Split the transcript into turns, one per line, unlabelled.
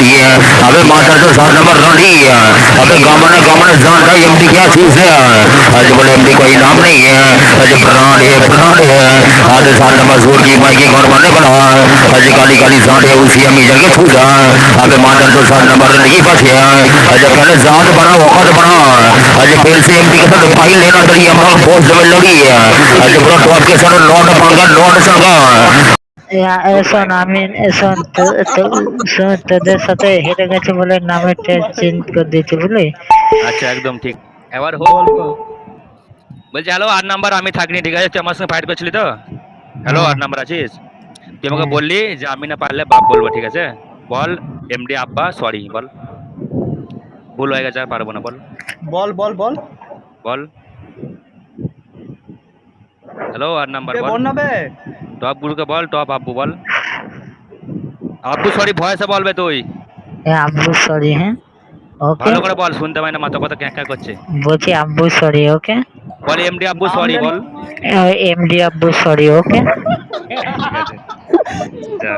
अबे माता तो 7 नंबर रही है। अबे गमने गमने जानता है एमडी क्या चीज है। आज बोले एमडी कोई नाम नहीं है। आज प्राण है। आज 7 नंबर सूर की माई की घर बने बना। आज काली काली सांड है उसी अमी जगह छूटा। अबे माता तो 7 नंबर नहीं बचे। आज पहले जान बना वक्त बना। आज फिर से एमडी के साथ फाइल लेना तरी हम पोस्ट में लगी है। आज पूरा टॉप के साथ लौट पंगा लौट सका।
শোন আমি শোন শোন তোদের সাথে হেরে গেছে বলে নামের চেঞ্জ করে দিয়েছি বুঝলি।
আচ্ছা একদম ঠিক। এবার বলছি হ্যালো 8 নাম্বার আমি থাকিনি ঠিক আছে, তুই আমার সঙ্গে ফাইট করছিলি তো। হ্যালো 8 নাম্বার আছিস? তুই আমাকে বললি যে আমি না পারলে বাপ বলবো ঠিক আছে। বল এমডি আব্বা সরি বল, ভুল হয়ে গেছে আর পারবো না বল।
বল বল বল
বল হ্যালো 8 নাম্বার বল।
বল না বে
টপ গুরুকে বল, টপ আব্বু বল। আব্বু সরি ভয়েসে বলবে তুই।
আব্বু সরি। হ্যাঁ ওকে
ভালো করে বল, শুনতে পাই না, মাথা কথা ক্যাঁ ক্যাঁ করছে।
বলছি আব্বু সরি ওকে।
বল এমডি আব্বু সরি বল।
এমডি আব্বু সরি ওকে।
ঠিক আছে যা।